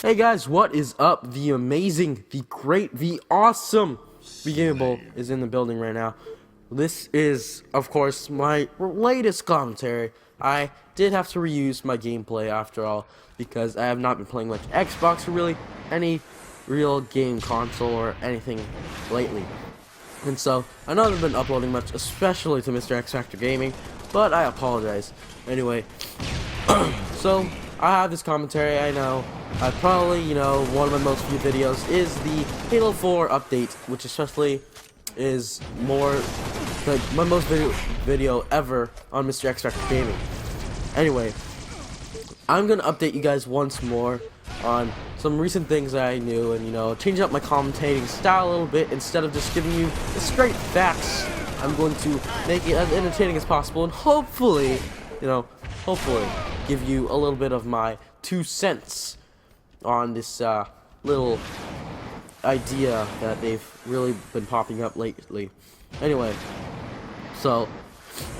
Hey guys, what is up? The amazing, the great, the awesome Begamable is in the building right now. This is, of course, my latest commentary. I did have to reuse my gameplay after all, because I have not been playing much Xbox or really any real game console or anything lately. And so, I know I haven't been uploading much, especially to Mr. X Factor Gaming, but I apologize. Anyway, so I have this commentary. I know I probably, one of my most viewed videos is the Halo 4 update, which especially is more like my most video ever on Mr. X Factor Gaming. Anyway, I'm gonna update you guys once more on some recent things that I knew, and change up my commentating style a little bit. Instead of just giving you the straight facts, I'm going to make it as entertaining as possible, and hopefully give you a little bit of my 2 cents on this little idea that they've really been popping up lately. Anyway, so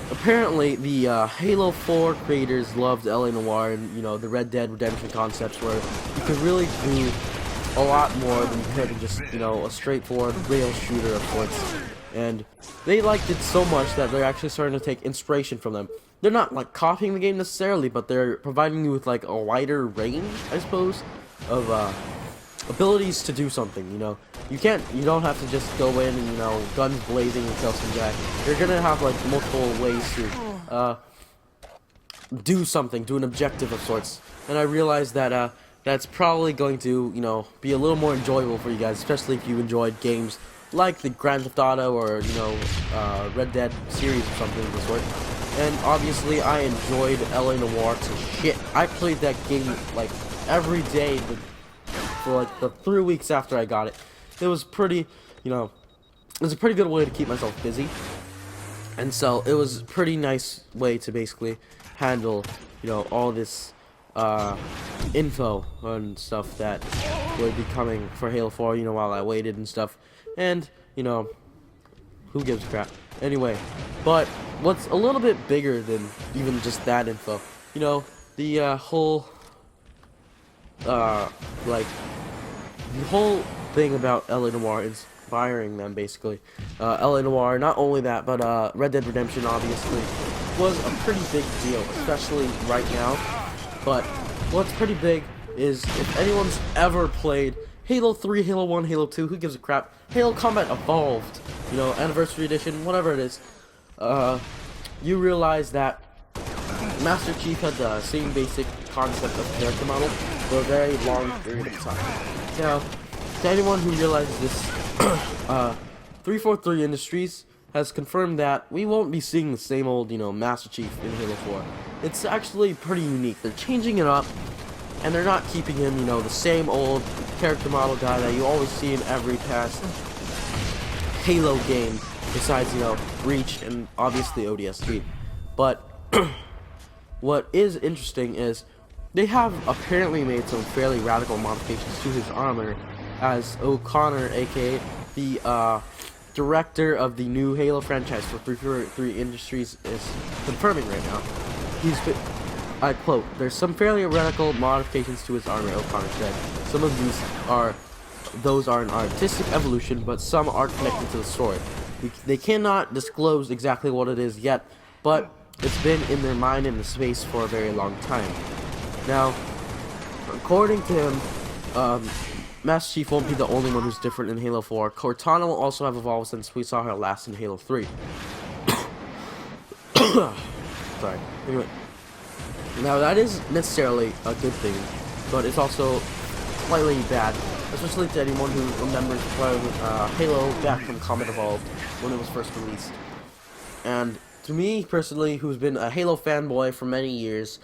apparently the Halo 4 creators loved LA Noire and the Red Dead Redemption concepts, where you could really do a lot more than you could in just a straightforward rail shooter of sorts. And they liked it so much that they're actually starting to take inspiration from them. They're not like copying the game necessarily, but they're providing you with like a wider range, I suppose, of abilities to do something. You don't have to just go in and guns blazing and kill some guy. You're gonna have like multiple ways to do something, do an objective of sorts. And I realized that that's probably going to be a little more enjoyable for you guys, especially if you enjoyed games like the Grand Theft Auto or Red Dead series or something of the sort. And obviously I enjoyed LA Noire to shit. I played that game like every day for like the 3 weeks after I got it. It was pretty, it was a pretty good way to keep myself busy. And so it was a pretty nice way to basically handle, all this info and stuff that would be coming for Halo 4, while I waited and stuff. And, who gives a crap? Anyway, but what's a little bit bigger than even just that info, the whole thing about LA Noire inspiring them, basically. LA Noire, not only that, but Red Dead Redemption obviously was a pretty big deal, especially right now. But what's pretty big is, if anyone's ever played Halo 3, Halo 1, Halo 2, who gives a crap? Halo Combat Evolved, Anniversary Edition, whatever it is, you realize that Master Chief had the same basic concept of character model for a very long period of time. Now, to anyone who realizes this, 343 Industries has confirmed that we won't be seeing the same old, Master Chief in Halo 4. It's actually pretty unique. They're changing it up, and they're not keeping him, the same old character model guy that you always see in every past Halo game, besides, Reach and obviously ODST. But what is interesting is they have apparently made some fairly radical modifications to his armor, as O'Connor, aka the director of the new Halo franchise for 343 Industries, is confirming right now. I quote, "There's some fairly radical modifications to his armor," O'Connor said. "Some of those are an artistic evolution, but some are connected to the story. They cannot disclose exactly what it is yet, but it's been in their mind and the space for a very long time." Now, according to him, Master Chief won't be the only one who's different in Halo 4. Cortana will also have evolved since we saw her last in Halo 3. Sorry. Anyway. Now, that is necessarily a good thing, but it's also slightly bad, especially to anyone who remembers playing Halo back from Combat Evolved when it was first released. And to me, personally, who's been a Halo fanboy for many years,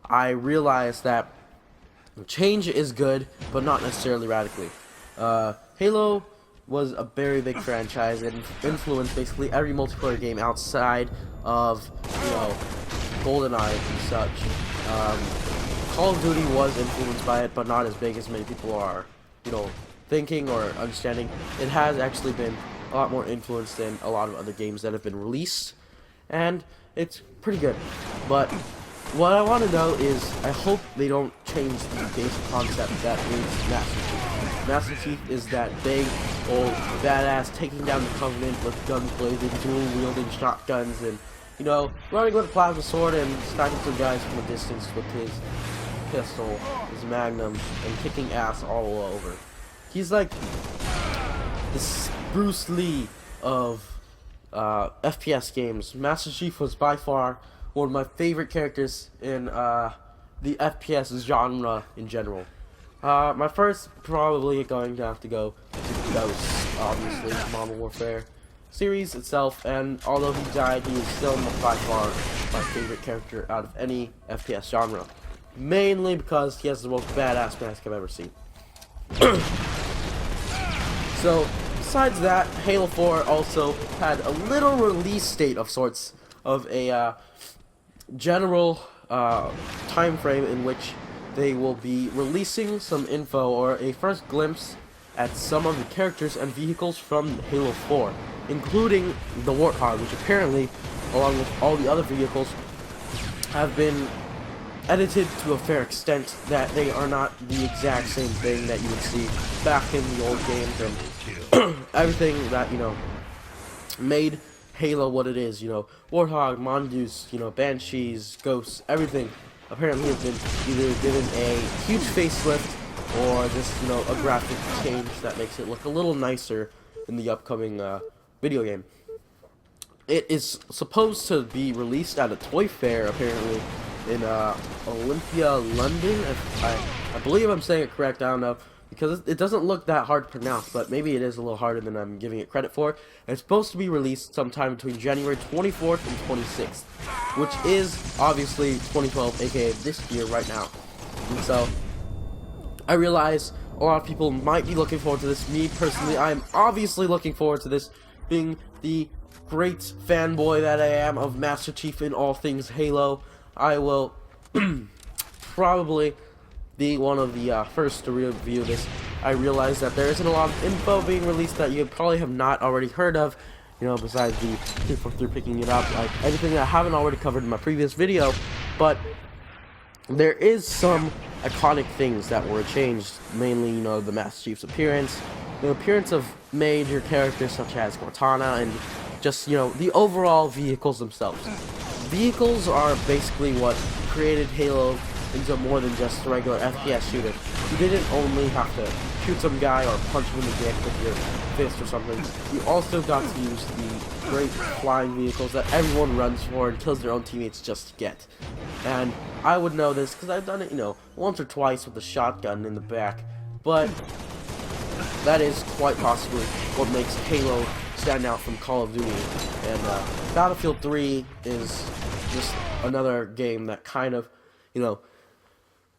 I realized that change is good, but not necessarily radically. Halo was a very big franchise and influenced basically every multiplayer game outside of, GoldenEye and such. Call of Duty was influenced by it, but not as big as many people are, thinking or understanding. It has actually been a lot more influenced than a lot of other games that have been released, and it's pretty good. But what I want to know is, I hope they don't change the basic concept that is Master Chief. Master Chief is that big, old, badass, taking down the Covenant with guns blazing, dual-wielding shotguns, and, you know, running with a plasma sword and sniping some guys from a distance with his pistol, his magnum, and kicking ass all over. He's like this Bruce Lee of FPS games. Master Chief was by far one of my favorite characters in the FPS genre in general. My first probably going to have to go to Ghost, obviously, Modern Warfare series itself, and although he died, he is still by far my favorite character out of any FPS genre. Mainly because he has the most badass mask I've ever seen. So, besides that, Halo 4 also had a little release date of sorts, of a general time frame in which they will be releasing some info or a first glimpse at some of the characters and vehicles from Halo 4, including the Warthog, which apparently, along with all the other vehicles, have been edited to a fair extent that they are not the exact same thing that you would see back in the old games, and everything that, you know, made Halo what it is, you know, Warthog, Mongoose, you know, Banshees, Ghosts, everything apparently has been either given a huge facelift or just, you know, a graphic change that makes it look a little nicer in the upcoming video game. It is supposed to be released at a toy fair, apparently, in Olympia, London. I believe I'm saying it correct, I don't know, because it doesn't look that hard to pronounce, but maybe it is a little harder than I'm giving it credit for. And it's supposed to be released sometime between January 24th and 26th, which is obviously 2012, aka this year right now. And so, I realize a lot of people might be looking forward to this. Me, personally, I am obviously looking forward to this, being the great fanboy that I am of Master Chief in all things Halo. I will probably be one of the first to review this. I realize that there isn't a lot of info being released that you probably have not already heard of, you know, besides the 243 picking it up, like anything that I haven't already covered in my previous video, but there is some iconic things that were changed, mainly, you know, the Master Chief's appearance, the appearance of major characters such as Cortana, and just, you know, the overall vehicles themselves. Vehicles are basically what created Halo into more than just a regular FPS shooter. You didn't only have to shoot some guy or punch him in the dick with your fist or something. You also got to use the great flying vehicles that everyone runs for and kills their own teammates just to get. And I would know this because I've done it, you know, once or twice with a shotgun in the back. But that is quite possibly what makes Halo stand out from Call of Duty. And Battlefield 3 is just another game that kind of, you know,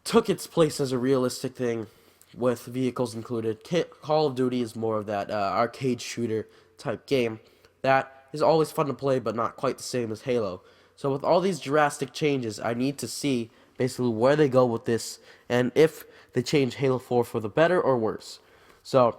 took its place as a realistic thing with vehicles included. Call of Duty is more of that arcade shooter type game that is always fun to play but not quite the same as Halo. So with all these drastic changes, I need to see basically where they go with this and if they change Halo 4 for the better or worse. So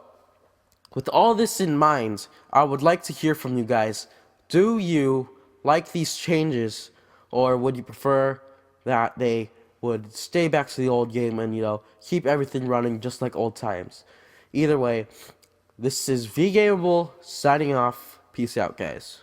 with all this in mind, I would like to hear from you guys. Do you like these changes, or would you prefer that they would stay back to the old game and, you know, keep everything running just like old times? Either way, this is VGameable signing off. Peace out, guys.